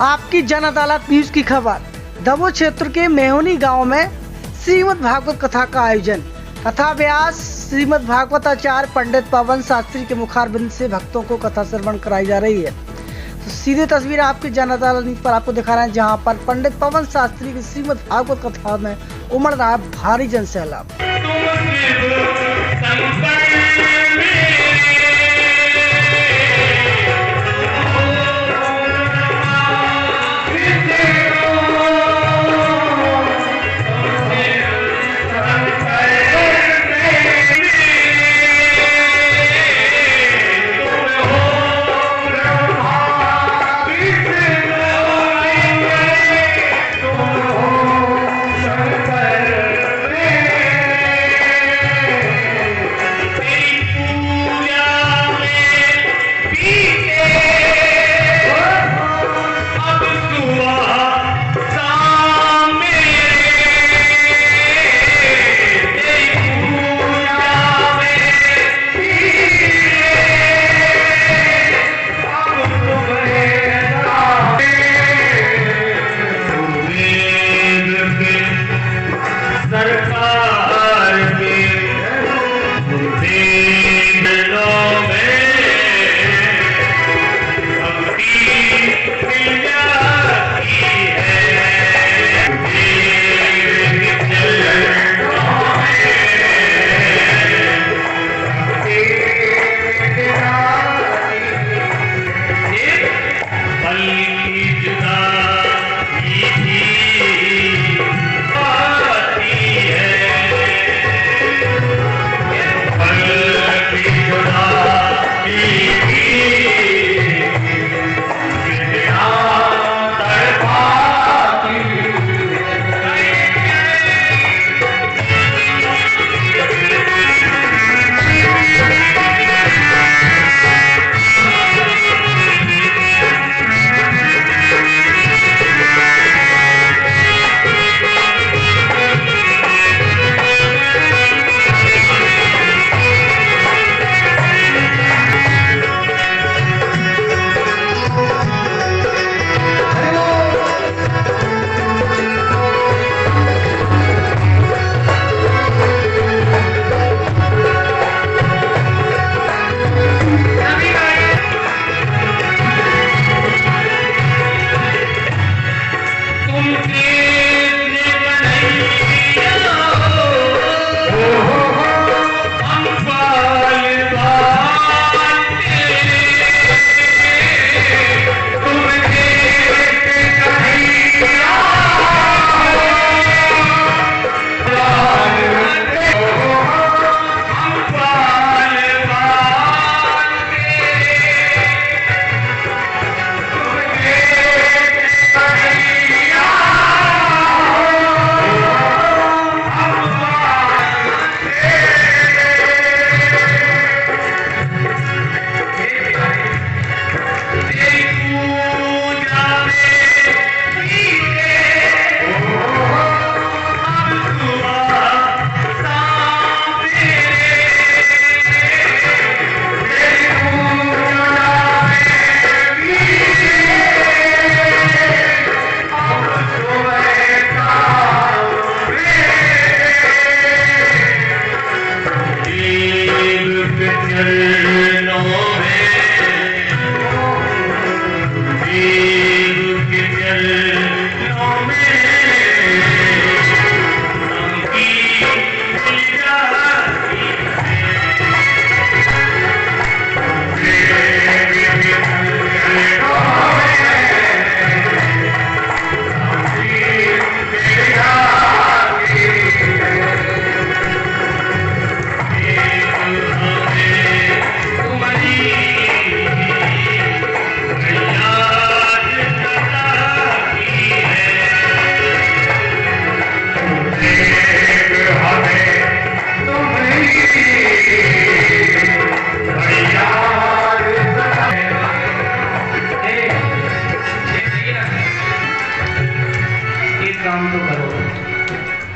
आपकी जन अदालत न्यूज की खबर। दमोह क्षेत्र के मेहनी गांव में श्रीमद् भागवत कथा का आयोजन। कथा व्यास श्रीमद् भागवत आचार्य पंडित पवन शास्त्री के मुखारबिंद से भक्तों को कथा श्रवण कराई जा रही है। तो सीधे तस्वीर आपकी जन अदालत न्यूज पर आपको दिखा रहे हैं, जहां पर पंडित पवन शास्त्री की श्रीमद् भागवत कथा में उमड़ रहा है भारी जन सैलाब।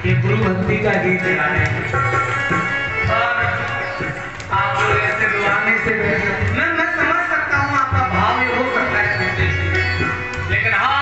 ये गुरु भक्ति का गीत गाने और आप लोग ऐसे दुआने से मैं समझ सकता हूँ आपका भाव ये हो सकता है, लेकिन हाँ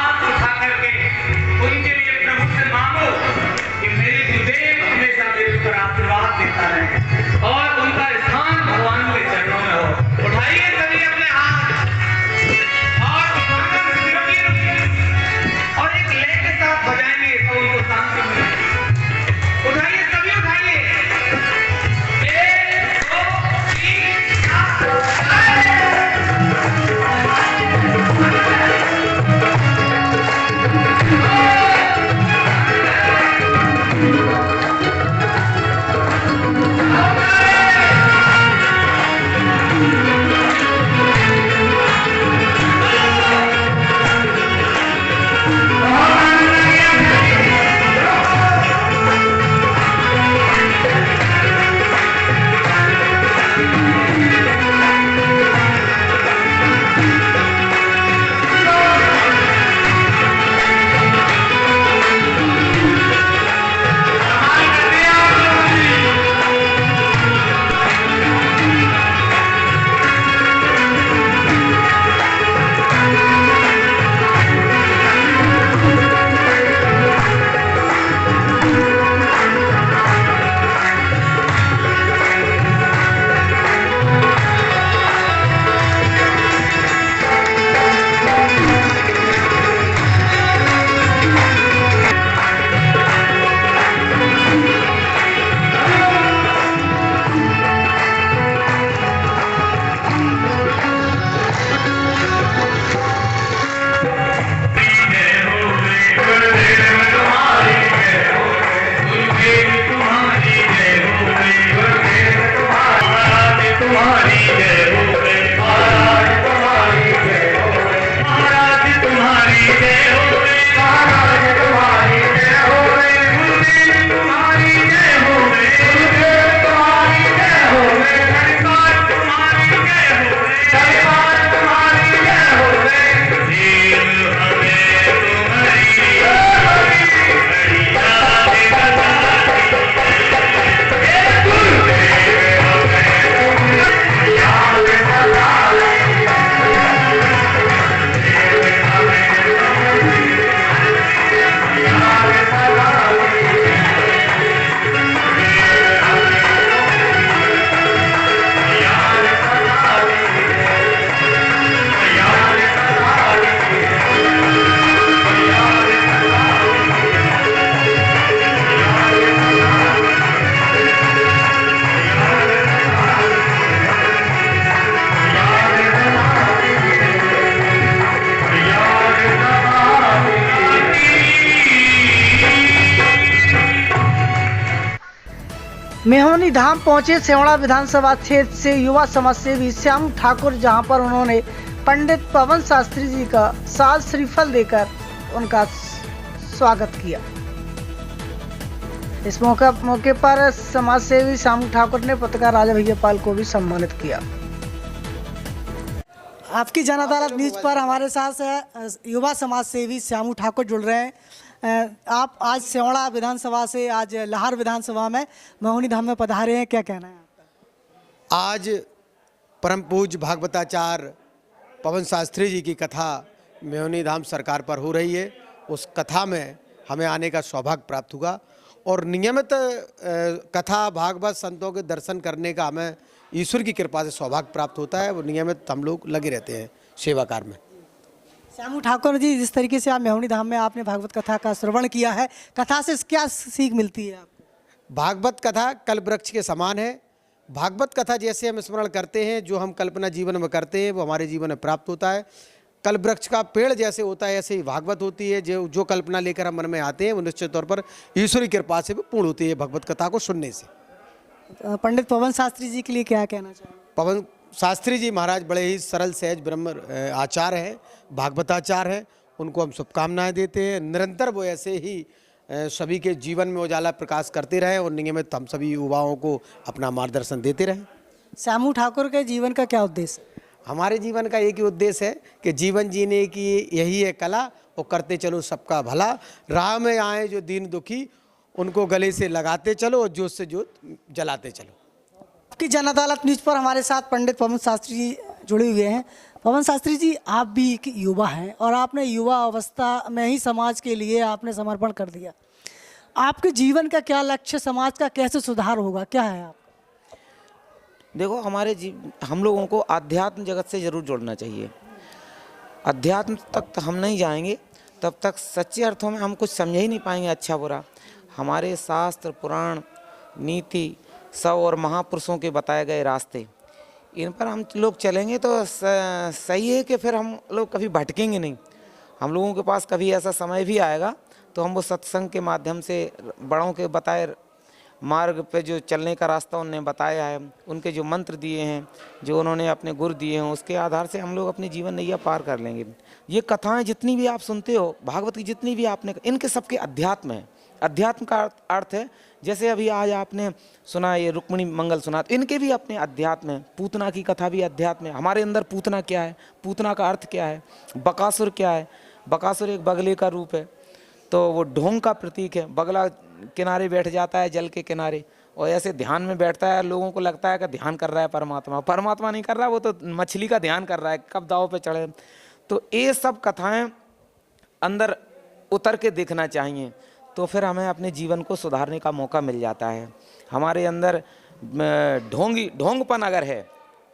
धाम पहुंचे सेवड़ा विधानसभा क्षेत्र से युवा समाज सेवी श्याम ठाकुर, जहां पर उन्होंने पंडित पवन शास्त्री जी का साल श्रीफल देकर उनका स्वागत किया। इस मौके पर समाज सेवी श्याम ठाकुर ने पत्रकार राजा भैया पाल को भी सम्मानित किया। आपकी जन अदालत न्यूज पर हमारे साथ युवा समाज सेवी श्याम ठाकुर जुड़ रहे हैं। आप आज सेवड़ा विधानसभा से आज लाहौर विधानसभा में महोनी धाम में पधारे हैं, क्या कहना है आपका? आज परम पूज्य भागवताचार्य पवन शास्त्री जी की कथा महोनी धाम सरकार पर हो रही है। उस कथा में हमें आने का सौभाग्य प्राप्त हुआ और नियमित कथा भागवत संतों के दर्शन करने का हमें ईश्वर की कृपा से सौभाग्य प्राप्त होता है। वो नियमित हम लोग लगे रहते हैं सेवा कार्य में। श्याम ठाकुर जी, जिस तरीके से आप महोनी धाम में आपने भागवत कथा का श्रवण किया है, कथा से क्या सीख मिलती है आपको? भागवत कथा कल्पवृक्ष के समान है। भागवत कथा जैसे हम स्मरण करते हैं, जो हम कल्पना जीवन में करते हैं वो हमारे जीवन में प्राप्त होता है। कल्पवृक्ष का पेड़ जैसे होता है ऐसे ही भागवत होती है। जो कल्पना लेकर हम मन में आते हैं वो निश्चित तौर पर ईश्वर की कृपा से भी पूर्ण होती है भगवत कथा को सुनने से। पंडित पवन शास्त्री जी के लिए क्या कहना चाहेंगे? पवन शास्त्री जी महाराज बड़े ही सरल सहज ब्रह्म आचार्य हैं, भागवताचार्य हैं। उनको हम शुभकामनाएं देते हैं। निरंतर वो ऐसे ही सभी के जीवन में उजाला प्रकाश करते रहें और नियमित हम सभी युवाओं को अपना मार्गदर्शन देते रहें। श्याम ठाकुर के जीवन का क्या उद्देश्य है? हमारे जीवन का एक ही उद्देश्य है कि जीवन जीने की यही है कला और करते चलो सबका भला। राह में आए जो दीन दुखी उनको गले से लगाते चलो और जोत से जोत जलाते चलो। आपकी जन अदालत न्यूज पर हमारे साथ पंडित पवन शास्त्री जी जुड़े हुए हैं। पवन शास्त्री जी, आप भी एक युवा हैं और आपने युवा अवस्था में ही समाज के लिए आपने समर्पण कर दिया। आपके जीवन का क्या लक्ष्य, समाज का कैसे सुधार होगा, क्या है आप? देखो, हम लोगों को आध्यात्म जगत से ज़रूर जुड़ना चाहिए। अध्यात्म तक हम नहीं जाएंगे तब तक सच्चे अर्थों में हम कुछ समझ ही नहीं पाएंगे अच्छा बुरा। हमारे शास्त्र पुराण नीति सब और महापुरुषों के बताए गए रास्ते, इन पर हम लोग चलेंगे तो सही है कि फिर हम लोग कभी भटकेंगे नहीं। हम लोगों के पास कभी ऐसा समय भी आएगा तो हम वो सत्संग के माध्यम से बड़ों के बताए मार्ग पे जो चलने का रास्ता उन्होंने बताया है, उनके जो मंत्र दिए हैं, जो उन्होंने अपने गुरु दिए हैं, उसके आधार से हम लोग अपनी जीवन नैया पार कर लेंगे। ये कथाएं जितनी भी आप सुनते हो, भागवत की जितनी भी आपने, इनके सबके अध्यात्म है। अध्यात्म का अर्थ है, जैसे अभी आज आपने सुना ये रुक्मिणी मंगल सुना, तो इनके भी अपने अध्यात्म है। पूतना की कथा भी अध्यात्म है। हमारे अंदर पूतना क्या है, पूतना का अर्थ क्या है, बकासुर क्या है। बकासुर एक बगले का रूप है, तो वो ढोंग का प्रतीक है। बगला किनारे बैठ जाता है जल के किनारे और ऐसे ध्यान में बैठता है। लोगों को लगता है कि ध्यान कर रहा है परमात्मा, परमात्मा नहीं कर रहा, वो तो मछली का ध्यान कर रहा है, कब दाव पे चढ़े। तो ये सब कथाएं अंदर उतर के देखना चाहिए, तो फिर हमें अपने जीवन को सुधारने का मौका मिल जाता है। हमारे अंदर ढोंगपन अगर है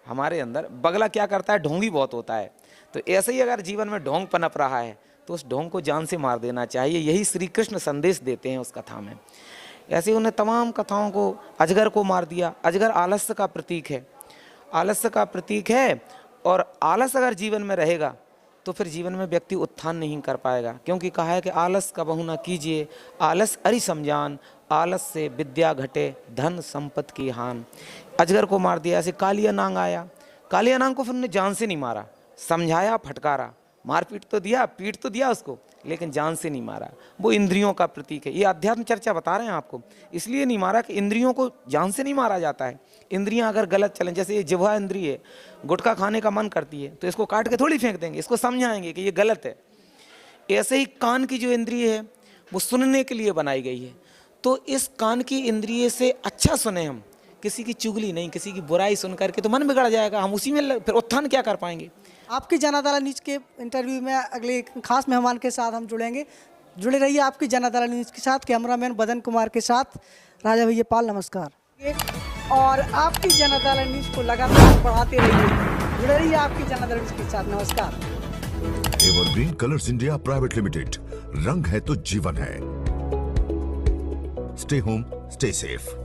हमारे अंदर, बगला क्या करता है, ढोंगी बहुत होता है। तो ऐसे ही अगर जीवन में ढोंग पनप रहा है तो उस ढोंग को जान से मार देना चाहिए। यही श्री कृष्ण संदेश देते हैं उस कथा में। ऐसे उन्हें तमाम कथाओं को, अजगर को मार दिया। अजगर आलस्य का प्रतीक है, आलस्य का प्रतीक है। और आलस अगर जीवन में रहेगा तो फिर जीवन में व्यक्ति उत्थान नहीं कर पाएगा, क्योंकि कहा है कि आलस कबहु न कीजिए, आलस अरि समझान, आलस से विद्या घटे धन संपत्ति की हान। अजगर को मार दिया। ऐसे कालिया नांग आया, कालिया नांग को फिर उन्होंने जान से नहीं मारा, समझाया, फटकारा, मारपीट तो दिया, पीट तो दिया उसको, लेकिन जान से नहीं मारा। वो इंद्रियों का प्रतीक है। ये अध्यात्म चर्चा बता रहे हैं आपको, इसलिए नहीं मारा कि इंद्रियों को जान से नहीं मारा जाता है। इंद्रियां अगर गलत चलें, जैसे ये जिह्वा इंद्रिय है, गुटखा खाने का मन करती है तो इसको काट के थोड़ी फेंक देंगे, इसको समझाएंगे कि ये गलत है। ऐसे ही कान की जो इंद्रिय है वो सुनने के लिए बनाई गई है, तो इस कान की इंद्रिय से अच्छा सुने हम, किसी की चुगली नहीं, किसी की बुराई सुन करके तो मन बिगड़ जाएगा, हम उसी में फिर उत्थान क्या कर पाएंगे। आपकी जन अदालत न्यूज के इंटरव्यू में अगले खास मेहमान के साथ हम जुड़ेंगे। जुड़े रहिए आपकी जन अदालत न्यूज के साथ। कैमरामैन बदन कुमार के साथ राजा भैया पाल, नमस्कार। और आपकी जन अदालत न्यूज को लगातार बढ़ाते रहिए। जुड़े रहिए आपकी जन अदालत न्यूज के साथ। नमस्कार। Evergreen colours India private limited, रंग है तो जीवन है। Stay home, stay safe.